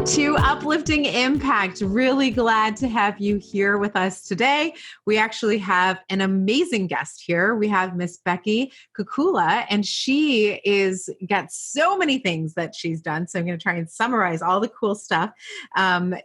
to Uplifting Impact. Really glad to have you here with us today. We actually have an amazing guest here. We have Miss Becky Kekula, and she got so many things that she's done. So I'm going to try and summarize all the cool stuff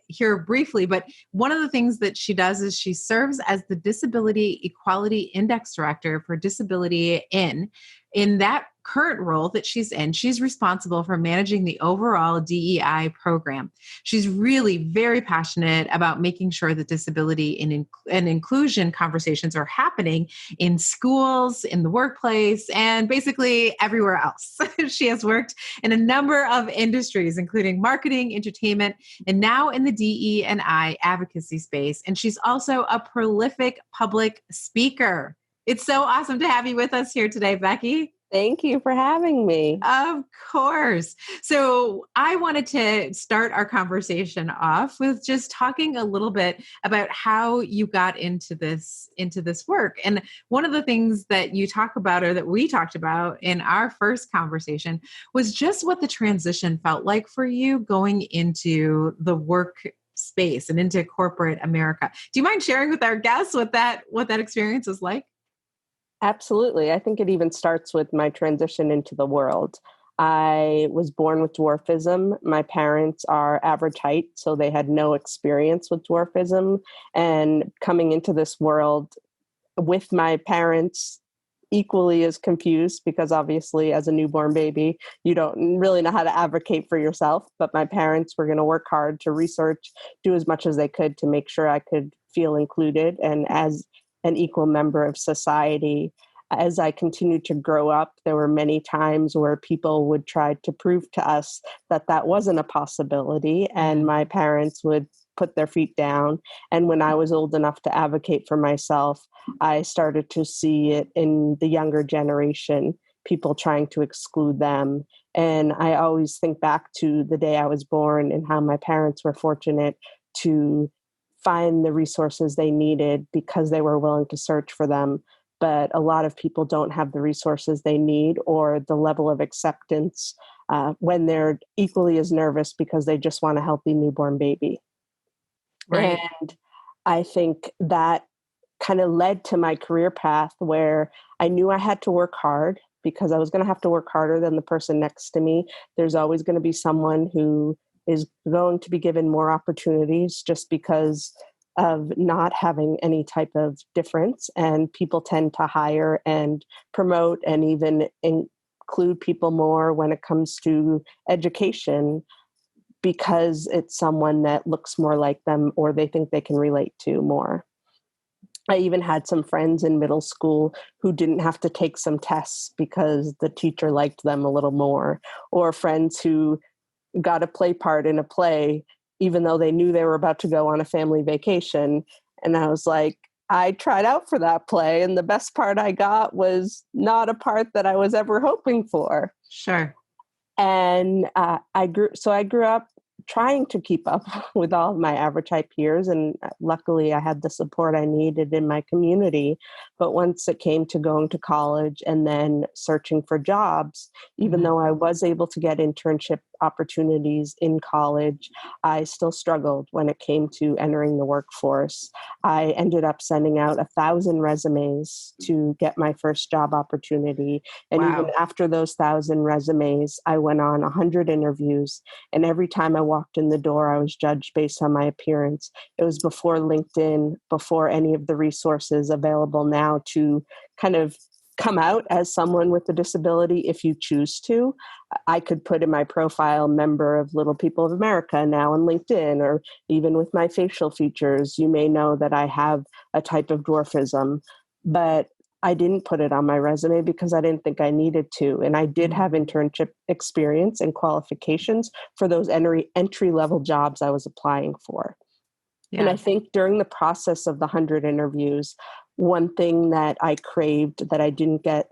here briefly. But one of the things that she does is she serves as the Disability Equality Index Director for Disability In that current role that she's in, she's responsible for managing the overall DEI program. She's really very passionate about making sure that disability and inclusion conversations are happening in schools, in the workplace, and basically everywhere else. She has worked in a number of industries, including marketing, entertainment, and now in the DE&I advocacy space. And she's also a prolific public speaker. It's so awesome to have you with us here today, Becky. Thank you for having me. Of course. So I wanted to start our conversation off with just talking a little bit about how you got into this work. And one of the things that you talk about, or that we talked about in our first conversation, was just what the transition felt like for you going into the work space and into corporate America. Do you mind sharing with our guests what that experience was like? Absolutely. I think it even starts with my transition into the world. I was born with dwarfism. My parents are average height, so they had no experience with dwarfism. And coming into this world with my parents equally as confused, because obviously as a newborn baby, you don't really know how to advocate for yourself. But my parents were going to work hard to research, do as much as they could to make sure I could feel included and as an equal member of society. As I continued to grow up, there were many times where people would try to prove to us that that wasn't a possibility, and my parents would put their feet down. And when I was old enough to advocate for myself, I started to see it in the younger generation, people trying to exclude them. And I always think back to the day I was born and how my parents were fortunate to find the resources they needed because they were willing to search for them. But a lot of people don't have the resources they need or the level of acceptance when they're equally as nervous because they just want a healthy newborn baby. Right. And I think that kind of led to my career path where I knew I had to work hard because I was going to have to work harder than the person next to me. There's always going to be someone who is going to be given more opportunities just because of not having any type of difference. And people tend to hire and promote and even include people more when it comes to education because it's someone that looks more like them or they think they can relate to more. I even had some friends in middle school who didn't have to take some tests because the teacher liked them a little more, or friends who got a play part in a play, even though they knew they were about to go on a family vacation. And I was like, I tried out for that play, and the best part I got was not a part that I was ever hoping for. Sure. And I grew up trying to keep up with all of my average height peers. And luckily I had the support I needed in my community. But once it came to going to college and then searching for jobs, even though I was able to get internship opportunities in college, I still struggled when it came to entering the workforce. I ended up sending out 1,000 resumes to get my first job opportunity. And even after those 1,000 resumes, I went on 100 interviews. And every time I walked in the door, I was judged based on my appearance. It was before LinkedIn, before any of the resources available now to kind of come out as someone with a disability if you choose to. I could put in my profile member of Little People of America now on LinkedIn, or even with my facial features, you may know that I have a type of dwarfism, but I didn't put it on my resume because I didn't think I needed to. And I did have internship experience and qualifications for those entry-level jobs I was applying for. Yeah. And I think during the process of the 100 interviews, one thing that I craved that I didn't get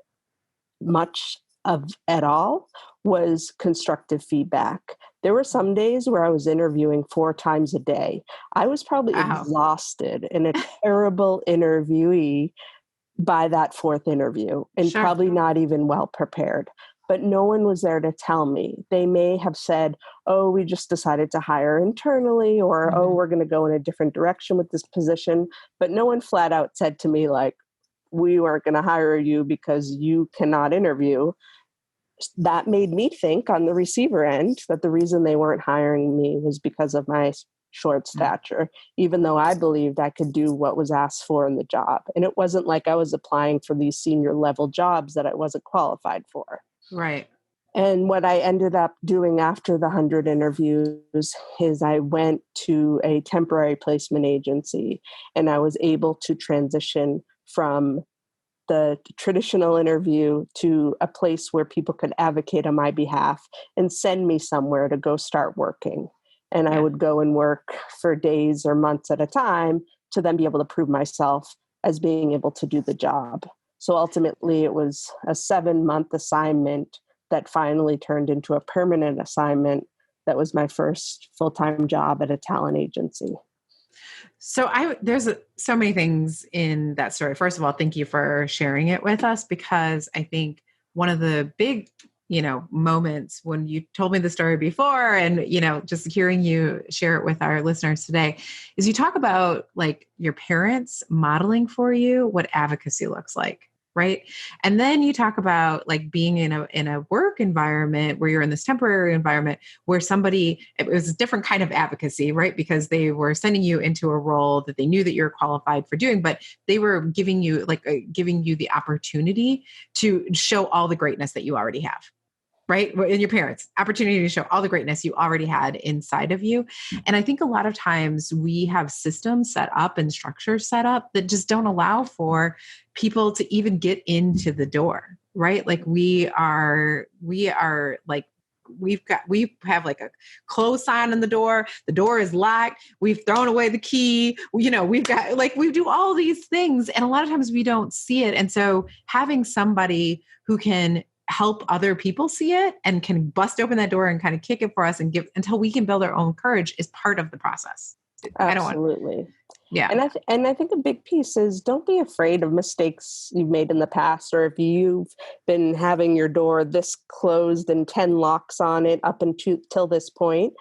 much of at all was constructive feedback. There were some days where I was interviewing 4 times a day. I was probably exhausted and a terrible interviewee by that 4th interview and probably not even well prepared. but no one was there to tell me. They may have said, oh, we just decided to hire internally, or, oh, we're going to go in a different direction with this position. But no one flat out said to me, like, we weren't going to hire you because you cannot interview. That made me think on the receiver end that the reason they weren't hiring me was because of my short stature, even though I believed I could do what was asked for in the job. And it wasn't like I was applying for these senior level jobs that I wasn't qualified for. Right. And what I ended up doing after the 100 interviews is I went to a temporary placement agency, and I was able to transition from the traditional interview to a place where people could advocate on my behalf and send me somewhere to go start working. And I would go and work for days or months at a time to then be able to prove myself as being able to do the job. So ultimately, it was a 7-month assignment that finally turned into a permanent assignment. That was my first full-time job at a talent agency. So there's so many things in that story. First of all, thank you for sharing it with us, because I think one of the big, moments when you told me the story before, and, just hearing you share it with our listeners today, is you talk about like your parents modeling for you what advocacy looks like. Right. And then you talk about like being in a work environment where you're in this temporary environment where it was a different kind of advocacy, right? Because they were sending you into a role that they knew that you're qualified for doing, but they were giving you the opportunity to show all the greatness that you already have. Right? And your parents, opportunity to show all the greatness you already had inside of you. And I think a lot of times we have systems set up and structures set up that just don't allow for people to even get into the door, right? Like we are like, we have like a close sign on the door is locked, we've thrown away the key, we've got like, we do all these things. And a lot of times we don't see it. And so having somebody who can help other people see it and can bust open that door and kind of kick it for us and give until we can build our own courage is part of the process. Absolutely. Yeah. And I think a big piece is don't be afraid of mistakes you've made in the past, or if you've been having your door this closed and 10 locks on it up until this point.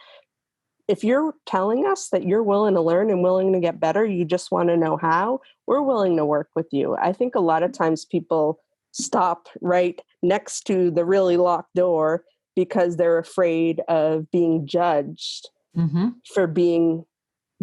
If you're telling us that you're willing to learn and willing to get better, you just want to know how, we're willing to work with you. I think a lot of times people stop right next to the really locked door because they're afraid of being judged for being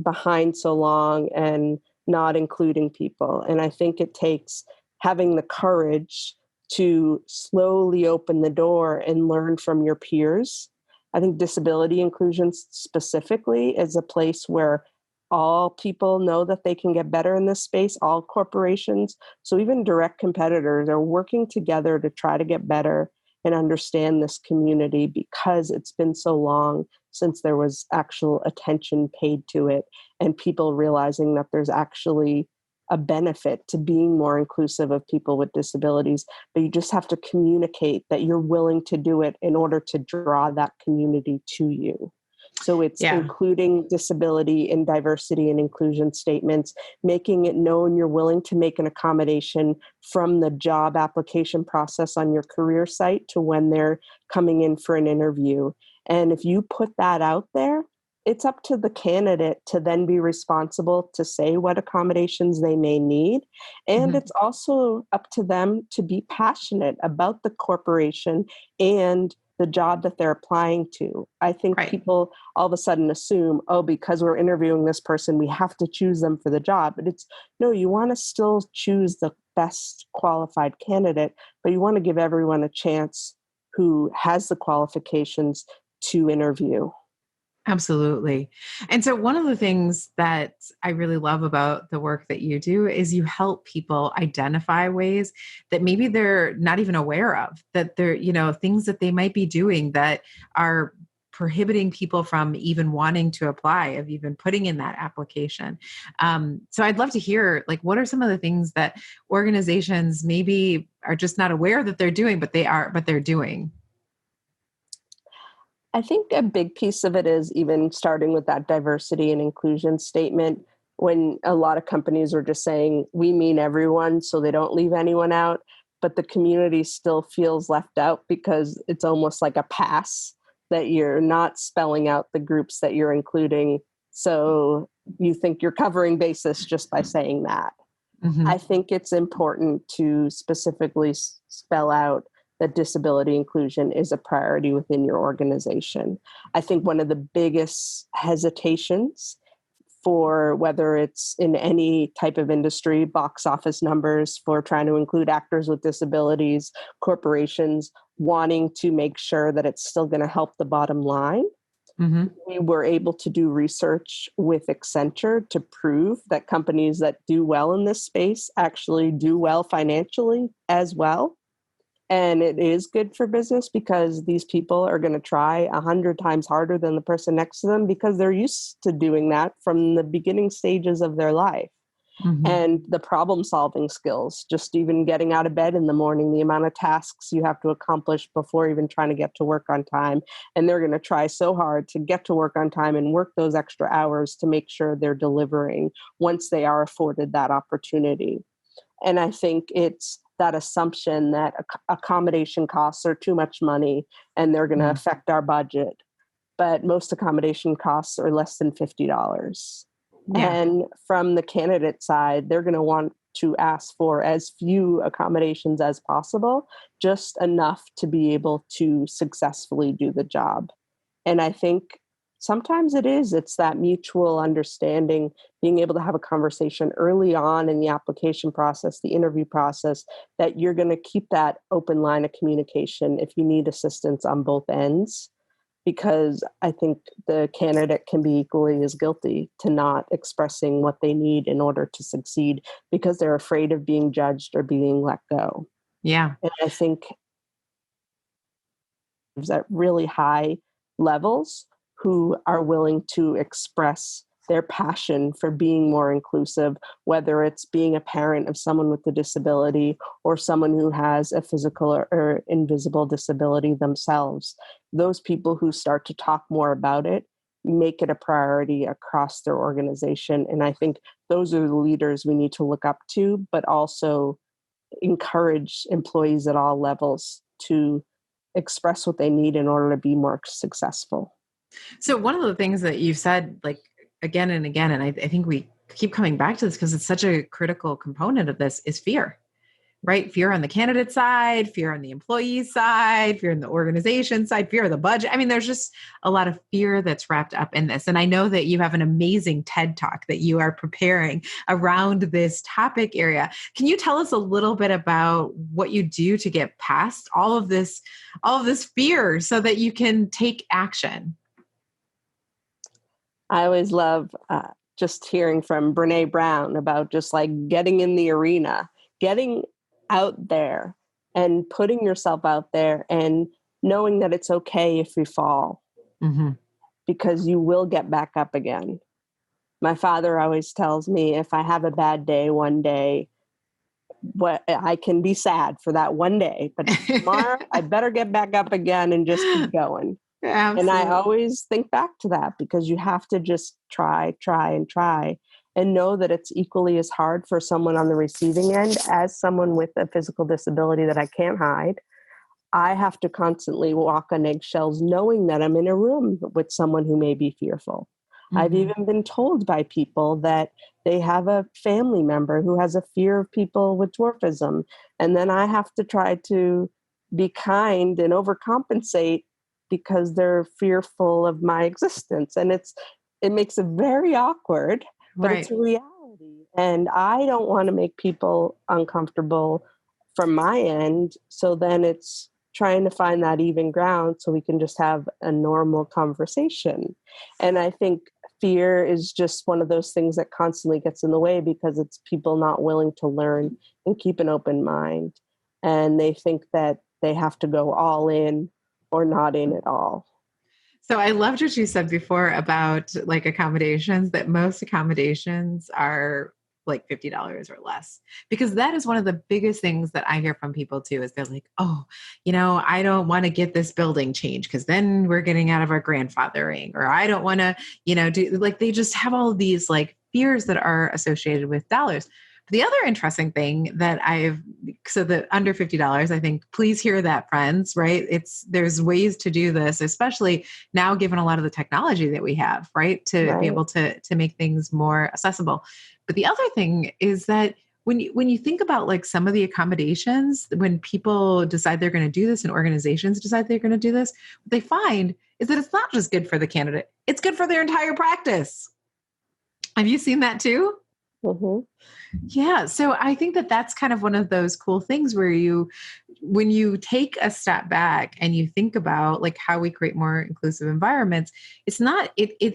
behind so long and not including people. And I think it takes having the courage to slowly open the door and learn from your peers. I think disability inclusion specifically is a place where all people know that they can get better in this space, all corporations. So even direct competitors are working together to try to get better and understand this community, because it's been so long since there was actual attention paid to it and people realizing that there's actually a benefit to being more inclusive of people with disabilities. But you just have to communicate that you're willing to do it in order to draw that community to you. So it's including disability and diversity and inclusion statements, making it known you're willing to make an accommodation from the job application process on your career site to when they're coming in for an interview. And if you put that out there, it's up to the candidate to then be responsible to say what accommodations they may need. And it's also up to them to be passionate about the corporation and the job that they're applying to. I think people all of a sudden assume, oh, because we're interviewing this person, we have to choose them for the job. But it's no, you want to still choose the best qualified candidate, but you want to give everyone a chance who has the qualifications to interview. Absolutely. And so one of the things that I really love about the work that you do is you help people identify ways that maybe they're not even aware of, that they're, things that they might be doing that are prohibiting people from even wanting to apply, of even putting in that application. So I'd love to hear, like, what are some of the things that organizations maybe are just not aware that they're doing, but they're doing? I think a big piece of it is even starting with that diversity and inclusion statement, when a lot of companies are just saying, we mean everyone, so they don't leave anyone out. but the community still feels left out because it's almost like a pass that you're not spelling out the groups that you're including. So you think you're covering basis just by saying that. Mm-hmm. I think it's important to specifically spell out that disability inclusion is a priority within your organization. I think one of the biggest hesitations for whether it's in any type of industry, box office numbers for trying to include actors with disabilities, corporations wanting to make sure that it's still going to help the bottom line. Mm-hmm. We were able to do research with Accenture to prove that companies that do well in this space actually do well financially as well. And it is good for business because these people are going to try 100 times harder than the person next to them because they're used to doing that from the beginning stages of their life. Mm-hmm. And the problem solving skills, just even getting out of bed in the morning, the amount of tasks you have to accomplish before even trying to get to work on time. And they're going to try so hard to get to work on time and work those extra hours to make sure they're delivering once they are afforded that opportunity. And I think it's that assumption that accommodation costs are too much money and they're going to affect our budget. But most accommodation costs are less than $50. Yeah. And from the candidate side, they're going to want to ask for as few accommodations as possible, just enough to be able to successfully do the job. And I think sometimes it's that mutual understanding, being able to have a conversation early on in the application process, the interview process, that you're going to keep that open line of communication if you need assistance on both ends. Because I think the candidate can be equally as guilty to not expressing what they need in order to succeed because they're afraid of being judged or being let go. Yeah. And I think at really high levels who are willing to express their passion for being more inclusive, whether it's being a parent of someone with a disability or someone who has a physical or invisible disability themselves. Those people who start to talk more about it make it a priority across their organization. And I think those are the leaders we need to look up to, but also encourage employees at all levels to express what they need in order to be more successful. So one of the things that you've said, like again and again, and I think we keep coming back to this because it's such a critical component of this, is fear, right? Fear on the candidate side, fear on the employee side, fear on the organization side, fear of the budget. I mean, there's just a lot of fear that's wrapped up in this. And I know that you have an amazing TED Talk that you are preparing around this topic area. Can you tell us a little bit about what you do to get past all of this fear so that you can take action? I always love just hearing from Brene Brown about just like getting in the arena, getting out there and putting yourself out there and knowing that it's okay if you fall, because you will get back up again. My father always tells me if I have a bad day one day, I can be sad for that one day, but tomorrow I better get back up again and just keep going. Absolutely. And I always think back to that because you have to just try and know that it's equally as hard for someone on the receiving end as someone with a physical disability that I can't hide. I have to constantly walk on eggshells knowing that I'm in a room with someone who may be fearful. I've even been told by people that they have a family member who has a fear of people with dwarfism. And then I have to try to be kind and overcompensate because they're fearful of my existence. And it makes it very awkward, but It's a reality. And I don't want to make people uncomfortable from my end. So then it's trying to find that even ground so we can just have a normal conversation. And I think fear is just one of those things that constantly gets in the way because it's people not willing to learn and keep an open mind. And they think that they have to go all in or not in at all. So I loved what you said before about like accommodations, that most accommodations are like $50 or less, because that is one of the biggest things that I hear from people too, is they're like, oh, I don't want to get this building changed because then we're getting out of our grandfathering, or I don't want to, do, like, they just have all these like fears that are associated with dollars. The other interesting thing that I've so the under $50, I think, please hear that, friends, right? There's ways to do this, especially now, given a lot of the technology that we have, right? To be able to make things more accessible. But the other thing is that when you think about like some of the accommodations, when people decide they're going to do this and organizations decide they're going to do this, what they find is that it's not just good for the candidate, it's good for their entire practice. Have you seen that too? Mm-hmm. Yeah. So I think that that's kind of one of those cool things where when you take a step back and you think about like how we create more inclusive environments, it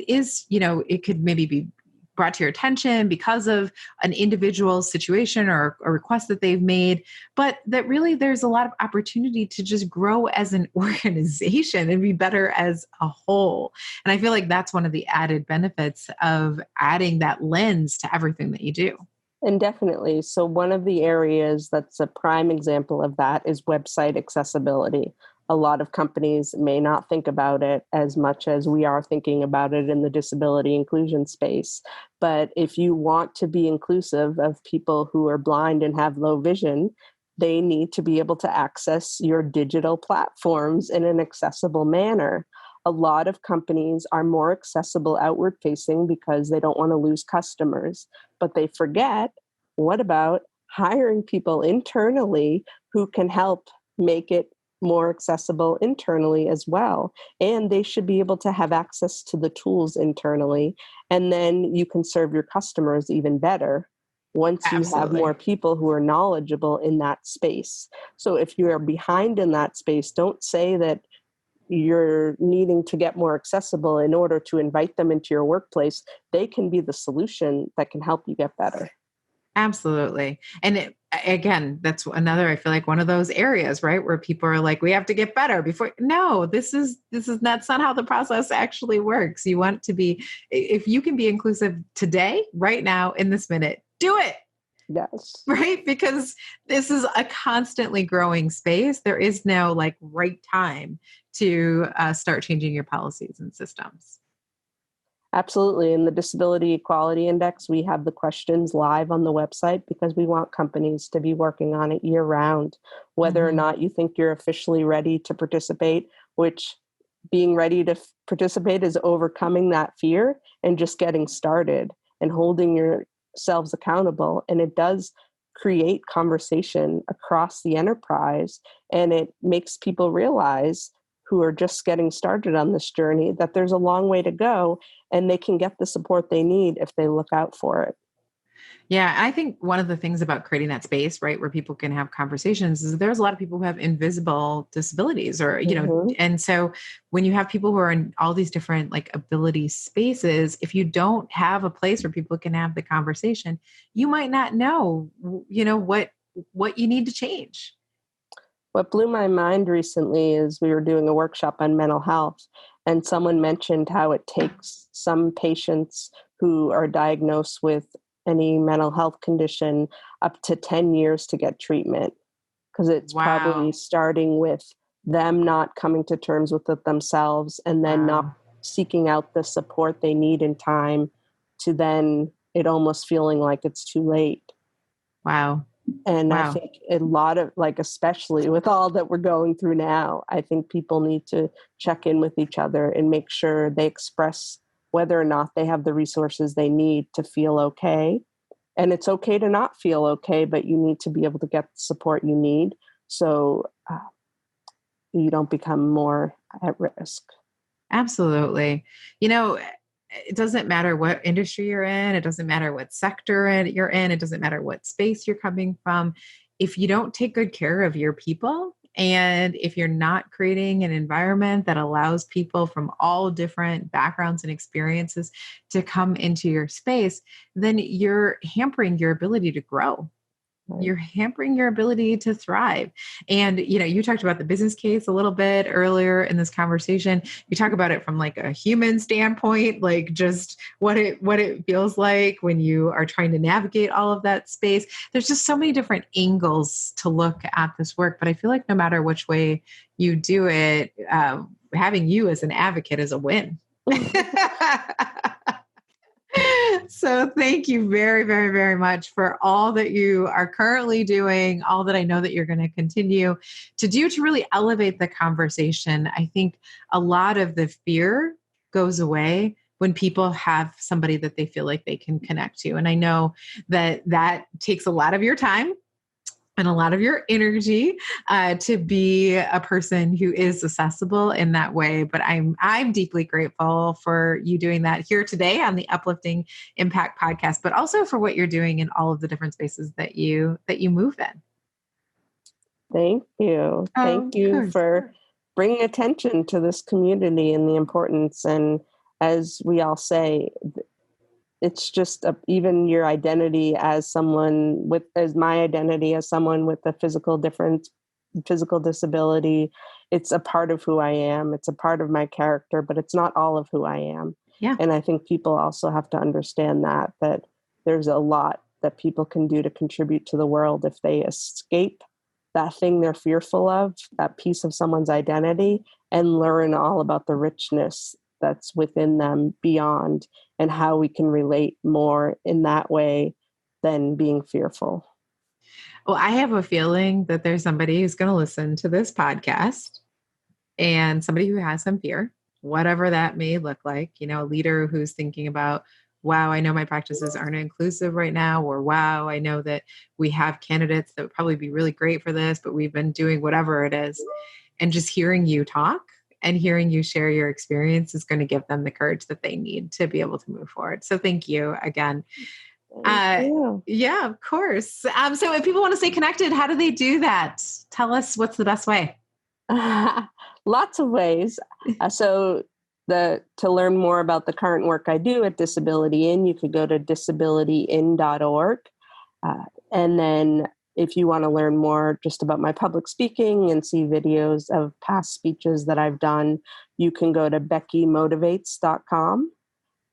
is, it could maybe be brought to your attention because of an individual situation or a request that they've made, but that really there's a lot of opportunity to just grow as an organization and be better as a whole. And I feel like that's one of the added benefits of adding that lens to everything that you do. And definitely. So one of the areas that's a prime example of that is website accessibility. A lot of companies may not think about it as much as we are thinking about it in the disability inclusion space. But if you want to be inclusive of people who are blind and have low vision, they need to be able to access your digital platforms in an accessible manner. A lot of companies are more accessible outward facing because they don't want to lose customers, but they forget, what about hiring people internally who can help make it more accessible internally as well? And they should be able to have access to the tools internally. And then you can serve your customers even better once you have more people who are knowledgeable in that space. So if you are behind in that space, don't say that you're needing to get more accessible in order to invite them into your workplace. They can be the solution that can help you get better. Absolutely. And again, that's another, I feel like one of those areas, right? Where people are like, we have to get better before. No, that's not how the process actually works. You want to be, if you can be inclusive today, right now, in this minute, do it. Yes. Right? Because this is a constantly growing space. There is no like right time to start changing your policies and systems. Absolutely. In the Disability Equality Index, we have the questions live on the website because we want companies to be working on it year round. Whether or not you think you're officially ready to participate, which being ready to participate is overcoming that fear and just getting started and holding yourselves accountable. And it does create conversation across the enterprise, and it makes people realize who are just getting started on this journey that there's a long way to go and they can get the support they need if they look out for it. Yeah, I think one of the things about creating that space, right, where people can have conversations is there's a lot of people who have invisible disabilities or, and so when you have people who are in all these different like ability spaces, if you don't have a place where people can have the conversation, you might not know, what you need to change. What blew my mind recently is we were doing a workshop on mental health, and someone mentioned how it takes some patients who are diagnosed with any mental health condition up to 10 years to get treatment, because it's probably starting with them not coming to terms with it themselves and then not seeking out the support they need in time, to then it almost feeling like it's too late. Wow. And I think a lot of, like, especially with all that we're going through now, I think people need to check in with each other and make sure they express whether or not they have the resources they need to feel okay. And it's okay to not feel okay, but you need to be able to get the support you need so you don't become more at risk. Absolutely. It doesn't matter what industry you're in. It doesn't matter what sector you're in. It doesn't matter what space you're coming from. If you don't take good care of your people, and if you're not creating an environment that allows people from all different backgrounds and experiences to come into your space, then you're hampering your ability to grow. You're hampering your ability to thrive. And, you talked about the business case a little bit earlier in this conversation. You talk about it from like a human standpoint, like just what it feels like when you are trying to navigate all of that space. There's just so many different angles to look at this work, but I feel like no matter which way you do it, having you as an advocate is a win. So thank you very, very, very much for all that you are currently doing, all that I know that you're going to continue to do to really elevate the conversation. I think a lot of the fear goes away when people have somebody that they feel like they can connect to. And I know that that takes a lot of your time and a lot of your energy to be a person who is accessible in that way. But I'm deeply grateful for you doing that here today on the Uplifting Impact podcast, but also for what you're doing in all of the different spaces that you move in. Thank you. Thank you for bringing attention to this community and the importance. And as we all say, it's just even your identity as my identity as someone with a physical disability. It's a part of who I am. It's a part of my character, but it's not all of who I am. Yeah. And I think people also have to understand that there's a lot that people can do to contribute to the world if they escape that thing they're fearful of, that piece of someone's identity, and learn all about the richness that's within them beyond, and how we can relate more in that way than being fearful. Well, I have a feeling that there's somebody who's going to listen to this podcast and somebody who has some fear, whatever that may look like, a leader who's thinking about, wow, I know my practices aren't inclusive right now, or wow, I know that we have candidates that would probably be really great for this, but we've been doing whatever it is. And just hearing you talk and hearing you share your experience is going to give them the courage that they need to be able to move forward. So thank you again. Thank you. Yeah, of course. So if people want to stay connected, how do they do that? Tell us what's the best way. Lots of ways. To learn more about the current work I do at Disability In, you could go to disabilityin.org. And then if you want to learn more just about my public speaking and see videos of past speeches that I've done, you can go to beckymotivates.com,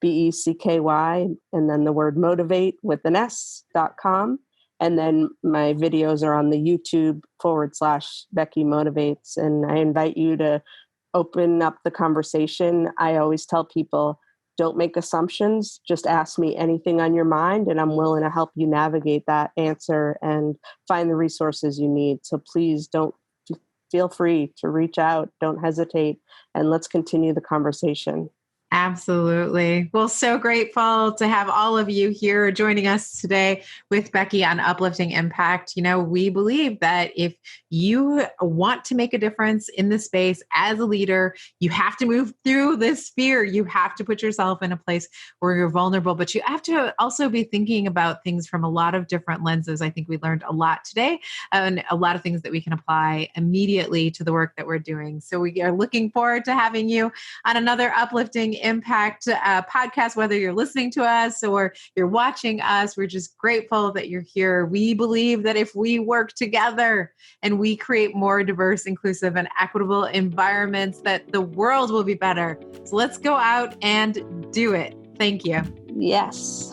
BECKY, and then the word motivate with an S.com. And then my videos are on the YouTube /Becky Motivates. And I invite you to open up the conversation. I always tell people, don't make assumptions. Just ask me anything on your mind, and I'm willing to help you navigate that answer and find the resources you need. So please feel free to reach out. Don't hesitate. And let's continue the conversation. Absolutely. Well, so grateful to have all of you here joining us today with Becky on Uplifting Impact. We believe that if you want to make a difference in this space as a leader, you have to move through this fear. You have to put yourself in a place where you're vulnerable, but you have to also be thinking about things from a lot of different lenses. I think we learned a lot today and a lot of things that we can apply immediately to the work that we're doing. So we are looking forward to having you on another Uplifting Impact podcast, whether you're listening to us or you're watching us. We're just grateful that you're here. We believe that if we work together and we create more diverse, inclusive, and equitable environments, that the world will be better. So let's go out and do it. Thank you. Yes.